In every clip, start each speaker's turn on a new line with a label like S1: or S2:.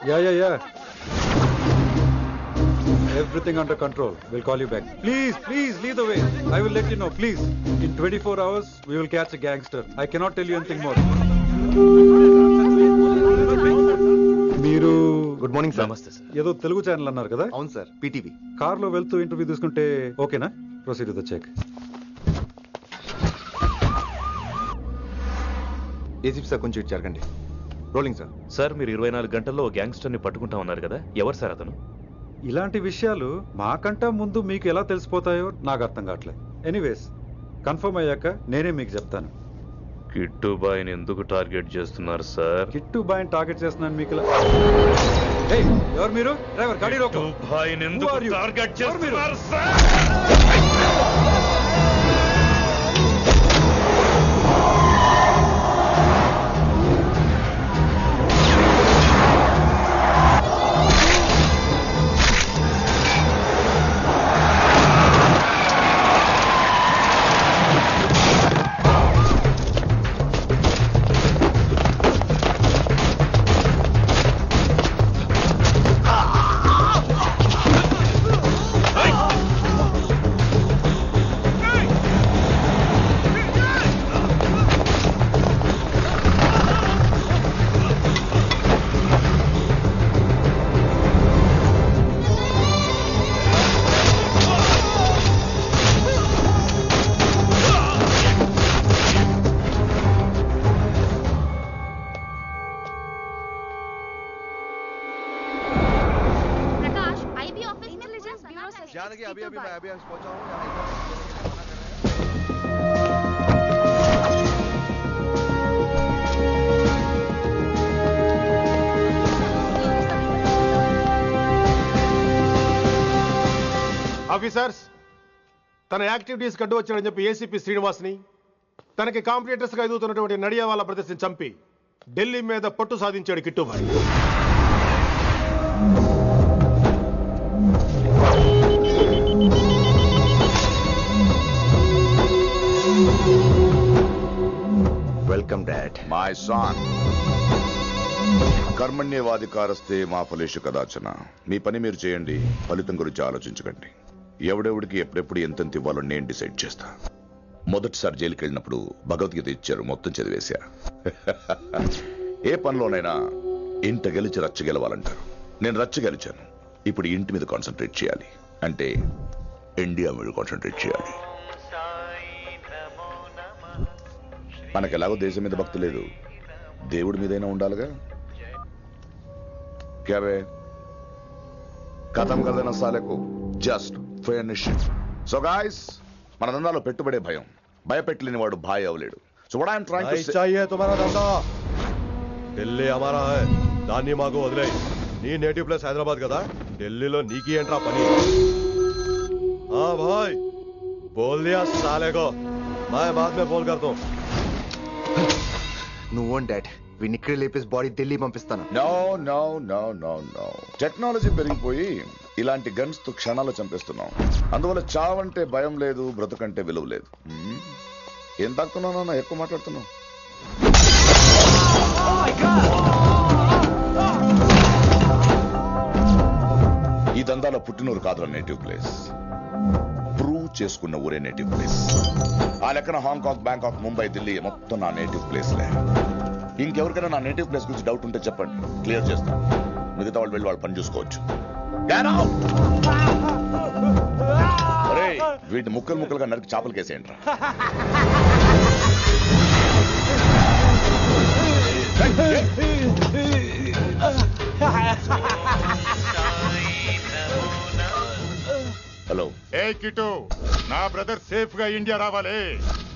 S1: Yeah. Everything under control. We'll call you back. Please, lead the way. I will let you know, please. In 24 hours, we will catch a gangster. I cannot tell you anything more. మీరు
S2: good morning sir.
S3: నమస్తే sir.
S1: ఏదో Telugu channel అన్నారు కదా?
S2: అవును sir, PTV.
S1: కార్లో వెళ్తూ interview తీసుకుంటే ఓకేనా? Proceed with the check.
S2: ACP sir కొంచెం ఇటు జరగండి. Rolling sir.
S3: సార్ మీరు 24 గంటల్లో గ్యాంగ్స్టర్ని పట్టుకుంటా ఉన్నారు కదా, ఎవరు సార్ అతను?
S1: ఇలాంటి విషయాలు మాకంటా ముందు మీకు ఎలా తెలిసిపోతాయో నాకు అర్థం కావట్లేదు. ఎనీవేస్, కన్ఫర్మ్ అయ్యాక నేనే మీకు చెప్తాను.
S3: కిట్టు బాయ్ని ఎందుకు టార్గెట్ చేస్తున్నారు సార్?
S1: కిట్టు బాయ్ని టార్గెట్ చేస్తున్నాను మీకు. ఎవరు మీరు? డ్రైవర్ గాడి రోకో.
S3: కిట్టు బాయ్ని ఎందుకు టార్గెట్ చేస్తున్నారు సార్?
S2: अभी पहुंचा हूं।
S4: ఆఫీసర్స్, తన యాక్టివిటీస్ కడ్డు వచ్చాడని చెప్పి ఏసీపీ శ్రీనివాస్ని, తనకి కాంపిటీటర్స్ గా ఎదుగుతున్నటువంటి నడియావాల బ్రదర్స్ ని చంపి ఢిల్లీ మీద పట్టు సాధించాడు Kittubhai.
S2: Welcome dad.
S5: My son, కర్మణ్యేవాధికారస్తే మా ఫలేషు కదాచన. మీ పని మీరు చేయండి, ఫలితం గురించి ఆలోచించకండి. ఎవడెవడికి ఎప్పుడెప్పుడు ఎంతెంత ఇవ్వాలో నేను డిసైడ్ చేస్తా. మొదటిసారి జైలుకి వెళ్ళినప్పుడు భగవద్గీత ఇచ్చారు, మొత్తం చదివేశా. ఏ పనిలోనైనా ఇంట గెలిచి రచ్చ గెలవాలంటారు. నేను రచ్చ గెలిచాను. ఇప్పుడు ఇంటి మీద కాన్సన్ట్రేట్ చేయాలి, అంటే ఇండియా మీద కాన్సన్ట్రేట్ చేయాలి. మనకెలాగో దేశం మీద భక్తి లేదు, దేవుడి మీదైనా ఉండాలిగా. క్యాబే ఖతం కదన సాలకు జస్ట్ ఫినిష్. సో గాయ్స్, మన దందాలో పెట్టుబడే భయం. భయపెట్టలేని వాడు భాయ్ అవలేడు. So what I'm trying to say,
S4: चाहिए तुम्हारा धंधा, ఢిల్లీ हमारा है. దాన్ని మాకు వదిలేయ్. నీ నేటివ్ ప్లేస్ హైదరాబాద్ కదా, ఢిల్లీలో నీకి ఏంట్రా పని? हाँ भाई, बोल दिया साले को, मैं बाद में बोल करता हूं.
S2: నువ్వు డాడ్, వీడిని ఇక్కడ లేపేసి బాడీ ఢిల్లీ పంపిస్తాను.
S5: No no no no no. Technology పెరిగిపోయి ఇలాంటి గన్స్ తో క్షణాలు చంపేస్తున్నాం. అందువల్ల చావంటే భయం లేదు, బ్రతుకంటే విలువ లేదు. ఏం తాకుతున్నావు నాన్న, ఎక్కువ మాట్లాడుతున్నావు. ఈ దందాలో పుట్టినూరు కాదురా నేటివ్ ప్లేస్, ప్రూవ్ చేసుకున్న ఊరే నేటివ్ ప్లేస్. ఆ లెక్కన హాంకాంగ్, బ్యాంకాక్, ముంబై, ఢిల్లీ మొత్తం నా నేటివ్ ప్లేస్లే. ఇంకెవరికైనా నా నేటివ్ ప్లేస్ గురించి డౌట్ ఉంటే చెప్పండి, క్లియర్ చేస్తాను. మిగతా వాళ్ళు వెళ్ళి వాళ్ళు పని చూసుకోవచ్చు. వీటిని ముక్కలు ముక్కలుగా నరికి చేపలు కేసేయండి రా. హలో.
S6: ఏ కిటు, నా బ్రదర్ సేఫ్ గా ఇండియా రావాలి,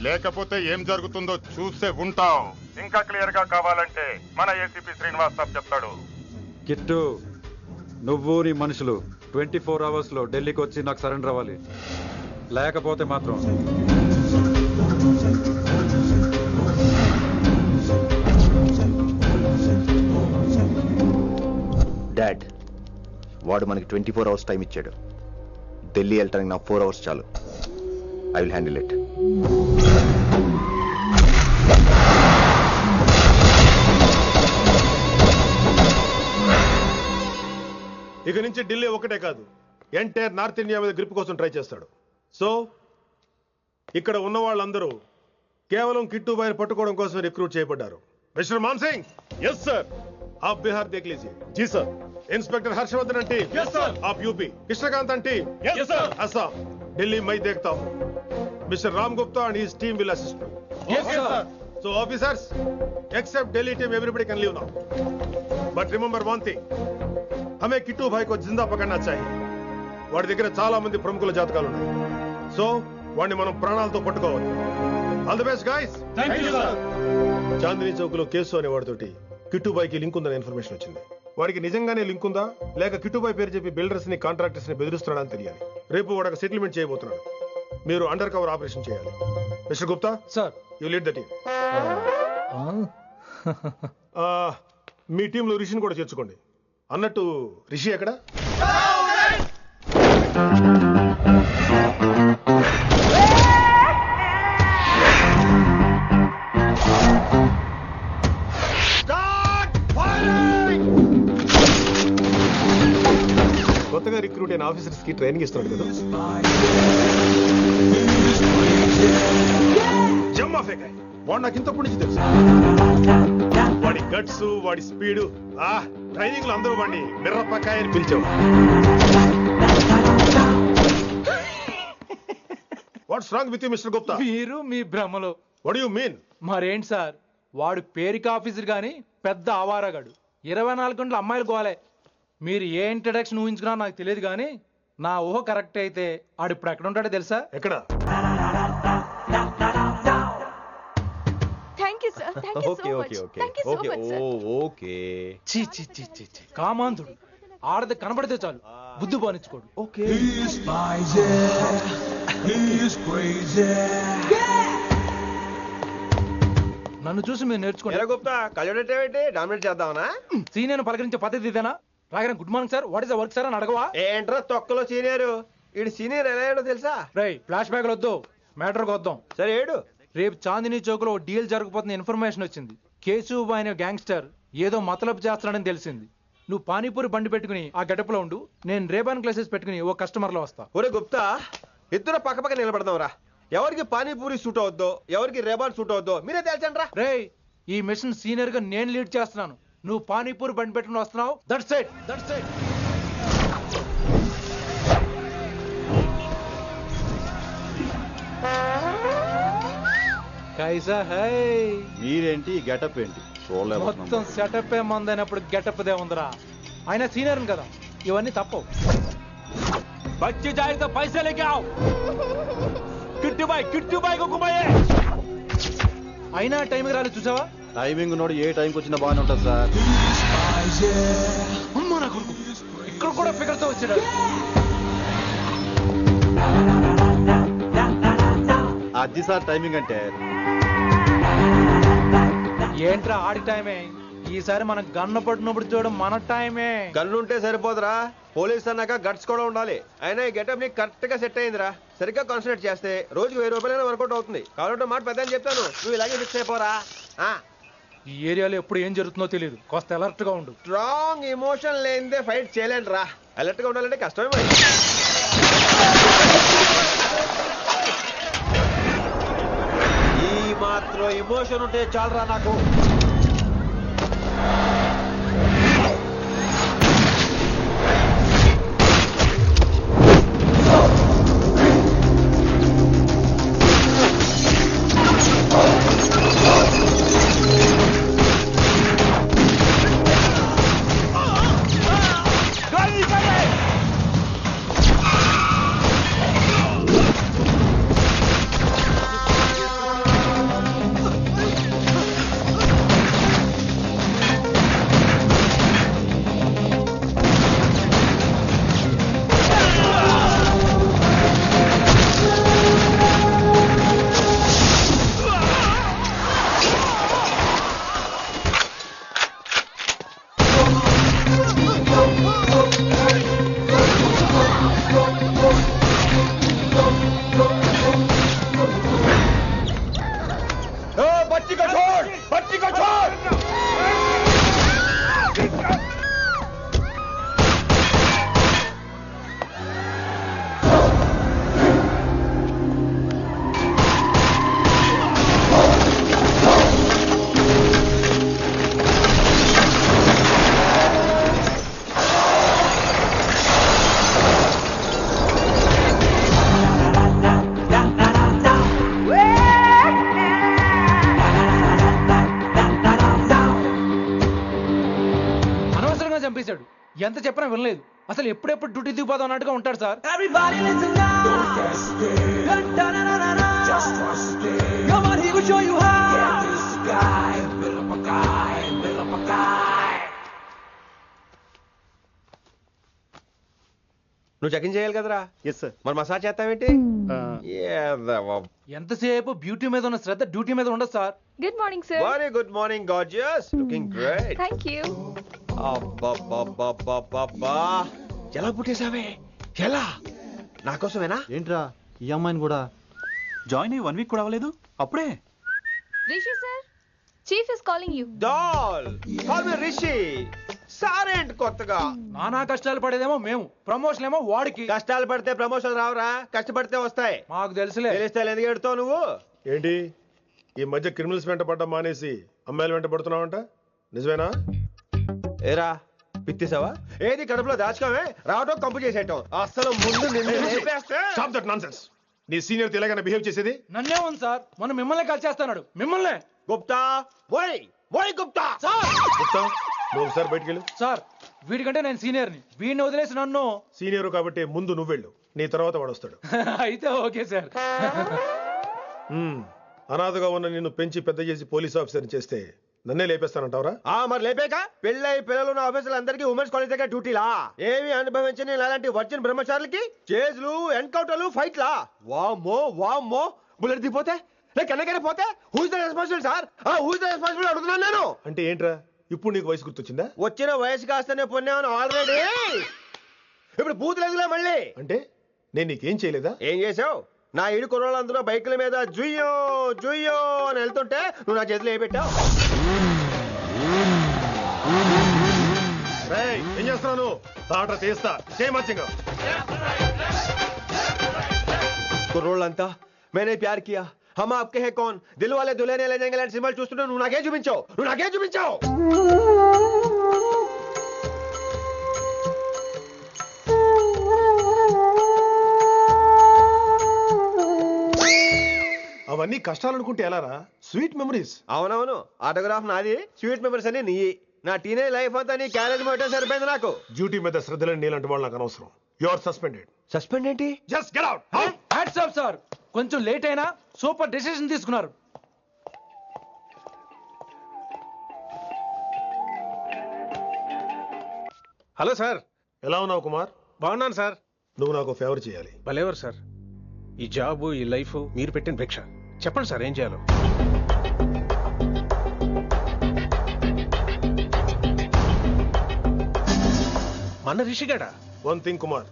S6: లేకపోతే ఏం జరుగుతుందో చూసే ఉంటాం. ఇంకా క్లియర్ గా కావాలంటే మన ఏసీపీ శ్రీనివాస్ సాబ్ చెప్తాడు.
S1: కిట్టు, నువ్వు నీ మనుషులు 24 hours లో ఢిల్లీకి వచ్చి నాకు సరెండర్ అవ్వాలి. లేకపోతే మాత్రం
S2: డాడ్, వాడు మనకి 24 hours టైం ఇచ్చాడు. ఢిల్లీ వెళ్ళటానికి నాకు 4 hours చాలు. I will handle it.
S7: నుంచి ఢిల్లీ ఒకటే కాదు, ఎంటైర్ నార్త్ ఇండియా మీద గ్రిప్ కోసం ట్రై చేస్తాడు. సో ఇక్కడ ఉన్న వాళ్ళందరూ కేవలం కిట్టుబాయిని పట్టుకోవడం కోసం రిక్రూట్ చేయబడ్డారు. Mister Mansingh,
S4: yes sir.
S7: आप बिहार देख लीजिए.
S4: जी सर.
S7: इंस्पेक्टर हर्षवर्धन अंटी,
S4: यस सर.
S7: आप यूपी. कृष्णकांत अंटी,
S4: यस सर.
S7: असम. दिल्ली मैं देखता हूँ. Mister Ram Gupta and his team will assist me.
S4: Yes sir.
S7: So officers, except Delhi team, everybody can leave now. But remember one thing, हमें किट्टू भाई को जिंदा पकड़ना चाहिए. వాడి దగ్గర చాలా మంది ప్రముఖుల జాతకాలు ఉన్నాయి. సో వాడిని మనం ప్రాణాలతో పట్టుకోవాలి. All the best guys.
S4: Thank you sir.
S7: Chandni Chowk లో కేసు అనే వాడితోటి కిట్టుబాయికి లింక్ ఉందని ఇన్ఫర్మేషన్ వచ్చింది. వాడికి నిజంగానే లింక్ ఉందా లేక కిట్టుబాయి పేరు చెప్పి బిల్డర్స్ ని కాంట్రాక్టర్స్ ని బెదిరిస్తున్నాడని తెలియాలి. రేపు వాడు సెటిల్మెంట్ చేయబోతున్నాడు. మీరు అండర్ కవర్ ఆపరేషన్ చేయాలి. Mister Gupta
S1: sir.
S7: You lead the team. మీ టీంలో రిషిని కూడా చేర్చుకోండి. అన్నట్టు రిషి ఎక్కడ? కొత్తగా రిక్రూట్ అయిన ఆఫీసర్స్ కి ట్రైనింగ్ ఇస్తున్నాడు కదా. జమ్మా ఫేకాయ్. వాడు నాకు ఇంతప్పటి నుంచి తెలుసు. వాడి గట్స్, వాడి స్పీడు, ట్రైనింగ్ లో అందరూ వాడిని మిర్రపకాయ అని పిలిచావు. What's wrong with you mister Gupta?
S8: మీరు మీ భ్రమలో.
S7: What you mean?
S8: మరేంటి సార్, వాడు పేరుకి ఆఫీసర్ గాని పెద్ద ఆవారగాడు. 24 గంటలు అమ్మాయిలు గోలే. మీరు ఏ ఇంట్రడక్షన్ ఊహించుకున్నా నాకు తెలియదు కానీ నా ఊహ కరెక్ట్ అయితే ఆడు ఇప్పుడు ఎక్కడ ఉంటాడో తెలుసా?
S7: ఎక్కడ?
S9: Thank you sir. Thank you so much. Thank you so much sir.
S2: Okay.
S8: చీ చీ చీ చీ చీ. కామాంధుడు. ఆడది కనబడితే చాలు బుద్ధి బానించుకోడు.
S2: ఓకే.
S8: నన్ను చూసి మీరు నేర్చుకోండి.
S10: గుప్తా కళ్ళేంటి డామినేట్ చేద్దామనా?
S8: సీనియర్ పలకరించే పద్ధతి ఇదేనా? రాగానే good morning sir, what is the work sir అని అడగవా?
S10: ఏంట్రా తొక్కలో సీనియర్? ఈడు సీనియర్ ఎలా ఏడో తెలుసా?
S8: రై ఫ్లాష్ బ్యాక్ వద్దు, మ్యాటర్కి వద్దాం.
S10: సరే ఏడు.
S8: రేపు చాందినీ చౌక్ లో డీల్ జరగబోతున్న ఇన్ఫర్మేషన్ వచ్చింది. కేశవ్ అనే గ్యాంగ్స్టర్ ఏదో మతలబు చేస్తున్నాడని తెలిసింది. నువ్వు పానీపూరి బండి పెట్టుకుని ఆ గడపలో ఉండు, నేను రేబాన్ క్లాసెస్ పెట్టుకుని ఓ కస్టమర్ లో వస్తా.
S10: ఒరే గుప్తా, ఇద్దరు పక్క పక్క నిలబడదాంరా. ఎవరికి పానీపూరి సూట్ అవుద్దో, ఎవరికి రేబాన్ సూట్ అవుద్దో మీరే తెలుసండ్రా.
S8: రే, ఈ మిషన్ సీనియర్ గా నేను లీడ్ చేస్తున్నాను. నువ్వు పానీపూరి బండి పెట్టుకుని వస్తున్నావు. That's it, that's it. కైసా హై?
S2: మీరేంటి గెటప్ ఏంటి?
S8: మొత్తం సెటప్ ఏమందైనప్పుడు గెటప్ దే ఉందిరా. ఆయన సీనియర్ కదా, ఇవన్నీ తప్పవు. బచ్చి జాయితో పైసా లేకే ఆవ్. కిట్టు బాయ్ కుమాయే. అయినా టైంకి రాలేదు చూసావా?
S2: టైమింగ్ నోడు ఏ టైంకి వచ్చినా బాగానే ఉంటుంది సార్.
S8: అమ్మా నా కొడుకు ఇక్కడ కూడా ఫిగర్ తో వచ్చాడు.
S2: అది సార్ టైమింగ్ అంటే.
S8: ఏంట్రా ఆడి టైమే? ఈసారి మనం గన్ను పట్టినప్పుడు చూడడం మన టైమే.
S10: గన్ను ఉంటే సరిపోదురా, పోలీస్ అన్నాక గట్స్ కూడా ఉండాలి. అయినా ఈ గెటప్ నీకు కరెక్ట్ గా సెట్ అయిందిరా. సరిగ్గా కాన్సన్ట్రేట్ చేస్తే రోజుకి 1000 రూపాయలైనా వర్కౌట్ అవుతుంది. కాబట్టి మాట పెద్ద అని చెప్తాను, నువ్వు ఇలాగే ఫిక్స్ అయిపోరా.
S8: ఈ ఏరియాలో ఎప్పుడు ఏం జరుగుతుందో తెలియదు, కాస్త అలర్ట్ గా ఉండు.
S10: స్ట్రాంగ్ ఎమోషన్ లేనిదే ఫైట్ చేయలేండి రా. అలర్ట్ గా ఉండాలంటే కష్టమే మరి. ఈ మాత్రం ఎమోషన్ ఉంటే చాలరా నాకు.
S8: ఎంత చెప్పినా వినలేదు. అసలు ఎప్పుడెప్పుడు డ్యూటీ దిగిపోదాం అన్నట్టుగా ఉంటాడు సార్.
S10: నువ్వు చెకింగ్ చేయాలి కదరా?
S11: Yes sir.
S10: మరి మసాజ్ చేస్తావేంటి?
S8: ఎంతసేపు బ్యూటీ మీద ఉన్న శ్రద్ధ డ్యూటీ మీద ఉండదు sir.
S9: Good morning sir.
S10: Very good morning gorgeous, looking great.
S9: Thank you.
S10: అబ్బబ్బబ్బబ్బబ్బా, ఎలా పుట్టేశావే? ఎలా? నా కోసమేనా?
S11: ఏంట్రా ఈ అమ్మాయిని కూడా జాయిన్ అయ్యి 1 వీక్ కూడా అవ్వలేదు అప్పుడే?
S9: Rishi sir, chief is calling you.
S10: డాల్ కాల్ మీ రిషి. సారేంటి కొత్తగా?
S8: నానా కష్టాలు పడేదేమో మేము, ప్రమోషన్ ఏమో వాడికి.
S10: కష్టాలు పడితే ప్రమోషన్ రావురా, కష్టపడితే వస్తాయి.
S8: మాకు తెలుసులే.
S10: తెలిస్తే ఎందుకు ఎడుతావు నువ్వు?
S7: ఏంటి ఈ మధ్య క్రిమినల్స్ వెంట పడ్డం మానేసి అమ్మాయిలు వెంట పడుతున్నావంట, నిజమేనా?
S10: ఏరా పిత్తేసావా? ఏది కడుపులో దాచుకోవే, రావటం కంపు చేసేయటం. అసలు ముందు నిన్ను లేపేస్తే.
S7: Stop that nonsense. నీ సీనియర్ తెలంగాణ బిహేవ్ చేసేది?
S8: నన్నే ఉంది సార్, మొన్న మిమ్మల్ని కాల్ చేస్తున్నాడు. మిమ్మల్నే.
S10: గుప్తా ఓయ్ ఓయ్ గుప్తా.
S8: సార్
S7: గుప్తా, నువ్వు ఒకసారి బయటికి వెళ్ళు.
S8: సార్, వీడికంటే నేను సీనియర్ని, వీడిని వదిలేసి నన్ను.
S7: సీనియర్ కాబట్టి ముందు నువ్వు వెళ్ళు, నీ తర్వాత వాడు వస్తాడు.
S8: అయితే ఓకే సార్.
S7: అనాథగా ఉన్న నిన్ను పెంచి పెద్ద చేసి పోలీస్ ఆఫీసర్ చేస్తే నన్నే లేపేస్తానంటావరా?
S10: మరి లేపాక పెళ్ళై పిల్లలు ఉన్న ఆఫీసులు అందరికీ ఉమెన్స్ కాలేజ్ దగ్గర డ్యూటీలా? ఏమి అనుభవించని అలాంటి వర్జిన్ బ్రహ్మచారులకి చేజ్లు, ఎన్కౌంటర్లు, ఫైట్లా? వామ్మో వామ్మో, బుల్లెట్ దిగిపోతే కన్నకైనా పోతే who's the responsible sir? Who's the responsible అడుగుతున్నాను నేను.
S7: అంటే ఏంట్రా, ఇప్పుడు నీకు వయసు గుర్తొచ్చిందా?
S10: వచ్చిన వయసు కాస్తనే పొన్నాను ఆల్రెడీ. ఇప్పుడు బూతులేదులే మళ్ళీ.
S7: అంటే నేను నీకేం చేయలేదా?
S10: ఏం చేసావు? నా ఇడు కుర్రోళ్ళందరూ బైకుల మీద జుయ్యో జుయ్యో అని వెళ్తుంటే నువ్వు నా చేతిలో ఏ పెట్టావు?
S7: ఏం చేస్తున్నాను? తాట తీస్తా చేయమచ్చంగా.
S10: కుర్రోళ్ళంతా మేనే ప్యార్ కియా, హమ్ ఆప్కే హై కౌన్, దిల్ వాలే దుల్హనియా లే జాయేంగే లాంటి సినిమాలు చూస్తుంటే నువ్వు నాకే చూపించావు. నువ్వు నాకే చూపించావు.
S7: అవన్నీ కష్టాలు అనుకుంటే ఎలారా? Sweet memories.
S10: అవునవును, ఆటోగ్రాఫ్ నాది, స్వీట్ మెమరీస్ అని నీ. నా టీనేజ్ లైఫ్ అంతా నీ క్యారేజ్ మొట్టే సరిపోయింది నాకు.
S7: డ్యూటీ మీద శ్రద్ధలేని నీలాంటి వాళ్ళు నాకు అనవసరం. You are suspended.
S10: సస్పెండ్ ఏంటి?
S7: Just get out.
S8: Hats off sir, కొంచెం లేట్ అయినా సూపర్ డెసిషన్ తీసుకున్నారు.
S12: Hello sir.
S7: ఎలా ఉన్నావు కుమార్?
S12: బాగున్నాను సార్.
S7: నువ్వు నాకు ఫేవర్ చేయాలి.
S12: భలేవారు సార్. ఈ జాబు, ఈ లైఫ్ మీరు పెట్టిన భిక్ష. చెప్పండి సార్ ఏం చేయాలో. మన రిషిగాడా?
S7: వన్ థింగ్ కుమార్,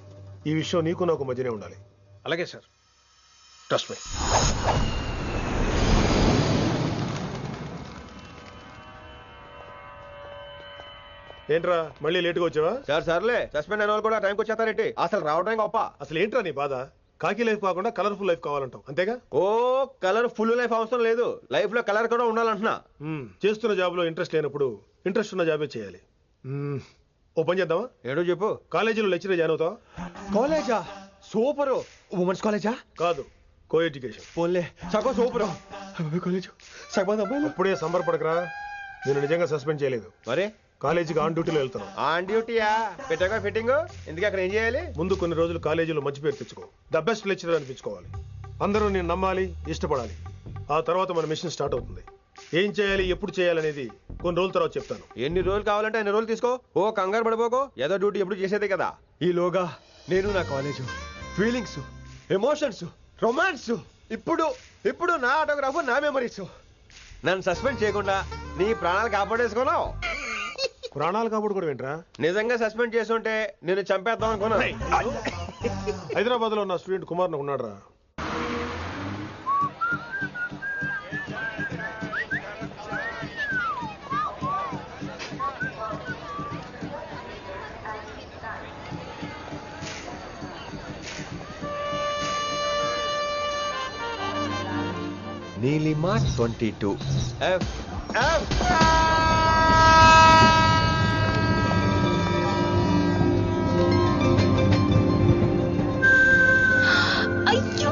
S7: ఈ విషయం నీకు నాకు మధ్యనే ఉండాలి.
S12: అలాగే సార్, ట్రస్ట్ మీ.
S7: ఏంట్రా మళ్ళీ లేటుగా వచ్చావా?
S10: సార్ సర్లే, సస్పెండ్ అయిన వాళ్ళు కూడా టైంకి వచ్చేస్తారేంటి? అసలు రావడం గొప్ప.
S7: అసలు ఏంట్రా నీ బాధ? కాకి లైఫ్ కాకుండా కలర్ఫుల్ లైఫ్ కావాలంటావు, అంతేగా?
S10: ఓ కలర్ ఫుల్ లైఫ్ అవసరం లేదు, లైఫ్ లో కలర్ కూడా ఉండాలంటున్నా.
S7: చేస్తున్న జాబ్ లో ఇంట్రెస్ట్ లేనప్పుడు ఇంట్రెస్ట్ ఉన్న జాబే చేయాలి. ఓ పని చేద్దామా?
S10: ఏడో చెప్పు.
S7: కాలేజీలో లెక్చరర్ జాయిన్ అవుతావా?
S10: కాలేజా? సూపర్. ఉమెన్స్ కాలేజా?
S7: కాదు, కో ఎడ్యుకేషన్.
S10: పోన్లే, సగం సూపర్. కాలేజ్ సగం అమ్మాయిలు.
S7: అప్పుడే సంబరపడకరా, నేను నిజంగా సస్పెండ్ చేయలేదు.
S10: మరే
S7: కాలేజీకి ఆన్ డ్యూటీలో వెళ్తున్నాను.
S10: ఆన్ డ్యూటీయా? పెట్టాక ఫిట్టింగ్ ఎందుకు? అక్కడ ఏం చేయాలి?
S7: ముందు కొన్ని రోజులు కాలేజీలో మంచి పేరు తెచ్చుకో, ద బెస్ట్ లెక్చరర్ అనిపించుకోవాలి. అందరూ నేను నమ్మాలి, ఇష్టపడాలి. ఆ తర్వాత మన మిషన్ స్టార్ట్ అవుతుంది. ఏం చేయాలి, ఎప్పుడు చేయాలనేది కొన్ని రోజుల తర్వాత చెప్తాను.
S10: ఎన్ని రోజులు కావాలంటే అన్ని రోజులు తీసుకో. ఓ కంగారు పడిపోకో, ఏదో డ్యూటీ ఎప్పుడు చేసేదే కదా. ఈలోగా నేను నా కాలేజు, ఫీలింగ్స్, ఎమోషన్స్, రొమాన్స్, ఇప్పుడు ఇప్పుడు నా ఆటోగ్రాఫ్, నా మెమరీస్. నన్ను సస్పెండ్ చేయకుండా నీ ప్రాణాలు కాపాడేసుకున్నావు.
S7: ప్రాణాలు కాపాడు కూడా ఏంట్రా?
S10: నిజంగా సస్పెండ్ చేస్తుంటే నేను చంపేద్దాం అనుకున్నా.
S7: హైదరాబాద్ లో ఉన్న స్టూడెంట్ కుమార్ ఉన్నాడు రా.
S10: Neelima 22 F F.
S9: అయ్యో,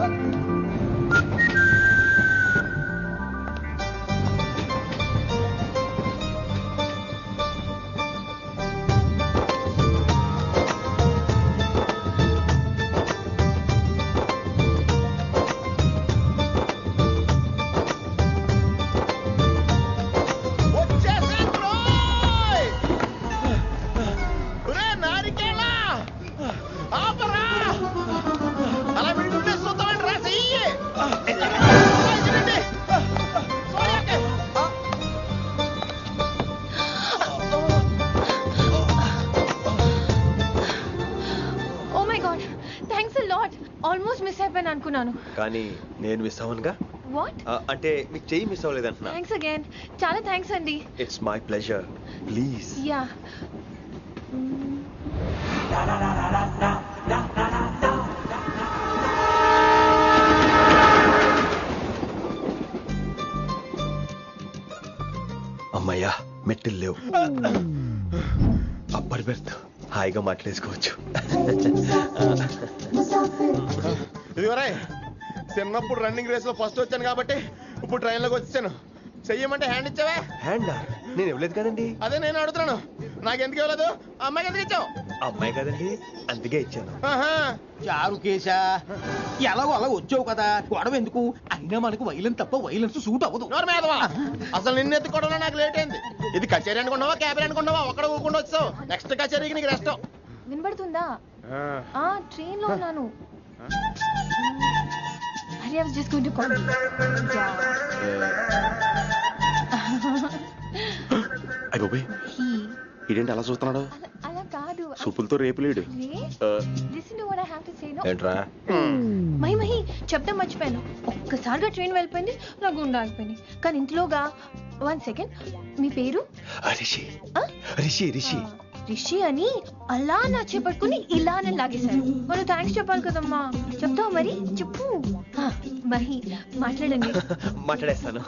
S9: చేశాను.
S10: కానీ నేను మిస్ అవ్వనుగా.
S9: వాట్?
S10: అంటే మీకు చెయ్యి మిస్ అవ్వలేదంటున్నా.
S9: Thanks again. చాలా థ్యాంక్స్ అండి.
S10: It's my pleasure. Please.
S9: Yeah.
S10: అమ్మయ్యా మెట్టులు లేవు. అప్పర్ బెర్త్ హాయిగా మాట్లాడేసుకోవచ్చు.
S13: ఇదిగోరా చిన్నప్పుడు రన్నింగ్ రేస్ లో ఫస్ట్ వచ్చాను కాబట్టి ఇప్పుడు ట్రైన్ లోకి వచ్చాను. చెయ్యమంటే హ్యాండ్ ఇచ్చావే.
S10: హ్యాండా? నేను ఇవ్వలేదు కదండి.
S13: అదే నేను అడుగుతున్నాను, నాకెందుకు ఇవ్వలేదు? అమ్మాయికి ఎందుకు ఇచ్చావు?
S10: అమ్మాయి కదండి, అందుకే ఇచ్చాను.
S14: చారు కేశా, ఎలాగో అలా వచ్చావు కదా, గొడవ ఎందుకు? అయినా మనకు వైలెన్స్ తప్ప వైలెన్స్ సూట్ అవ్వదు.
S13: అసలు నిన్ను ఎత్తుకోవడంలో నాకు లేట్ అయింది. ఇది కచేరీ అనుకున్నావా క్యాబరీ అనుకున్నావా? ఒక్కడ ఊకుండా వచ్చావు. నెక్స్ట్ కచేరీకి నీకు రెస్ట్.
S9: వినబడుతుందా? ట్రైన్ లో ఉన్నాను. I was just going to call you.
S10: అయ్యో ఇదేంటి అలా చూస్తున్నాడు?
S9: అలా కాదు.
S10: సూపులతో రేపులేడు.
S9: Listen to what I have to say, no?
S10: ఏంట్రా?
S9: మహి చెప్తా మర్చిపోయాను. ఒక్కసారిగా ట్రైన్ వెళ్ళిపోయింది, నా గుండె ఆగిపోయింది. కానీ ఇంట్లోగా 1 సెకండ్, మీ పేరు?
S10: రిషి. రిషి రిషి
S9: రిషి అని అలా నా చేపట్టుకుని ఇలా నన్ను లాగేశారు. మనం థ్యాంక్స్ చెప్పాలి కదమ్మా. చెప్తావు మరి? చెప్పు. మహి మాట్లాడండి.
S10: మాట్లాడేస్తాను.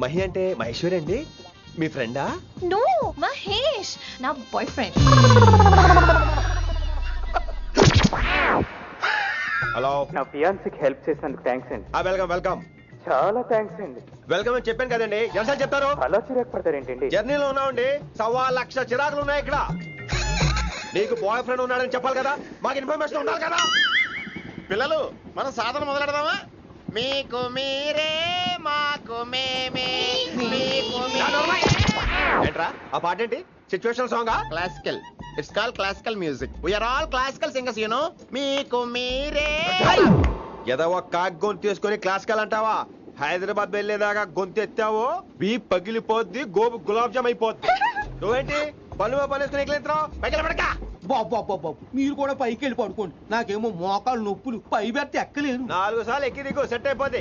S10: మహి అంటే మహేశ్వరి అండి, మీ ఫ్రెండా?
S9: నో, మహేష్ నా బాయ్ ఫ్రెండ్.
S10: హలో.
S15: నా ఫియాన్సీకి హెల్ప్ చేసినందుకు థ్యాంక్స్ అండి.
S10: Welcome welcome.
S15: చాలా థ్యాంక్స్ అండి.
S10: వెల్కమ్ అని చెప్పాను కదండి, ఎంత చెప్తారు?
S15: అలా చిరాకు పడతారేంటండి?
S10: జర్నీలో ఉన్నామండి, 1,00,000 చిరాకులు ఉన్నాయి ఇక్కడ. నీకు బాయ్ ఫ్రెండ్ ఉన్నాడని చెప్పాలి కదా, మాకు ఇన్ఫర్మేషన్ ఉండాలి కదా.
S13: పిల్లలు మనం సాధన మొదలెడదామా? మీకు మీరే మాకు మేమే.
S10: ఏంట్రా ఆ పాట ఏంటి? సిచ్యువేషన్ సాంగా?
S13: Classical. It's called classical music. We are all classical singers, you know. మీకు మీరే.
S10: ఏదో కాక్ గొంతు తీసుకొని క్లాసికల్ అంటావా? హైదరాబాద్ వెళ్ళేదాకా గొంతు ఎత్తావో బీ పగిలిపోద్ది, గోబు గులాబ్ జామ్ అయిపోద్ది. నువ్వేంటి పనులు పనేసుకుని ఎక్కలేదురావు? పైకి పడక.
S14: బాబు మీరు కూడా పైకి వెళ్ళి పడుకోండి, నాకేమో మోకాలు నొప్పులు, పై బెర్త ఎక్కలేను.
S10: 4 సార్లు ఎక్కి దిగు సెట్ అయిపోద్ది.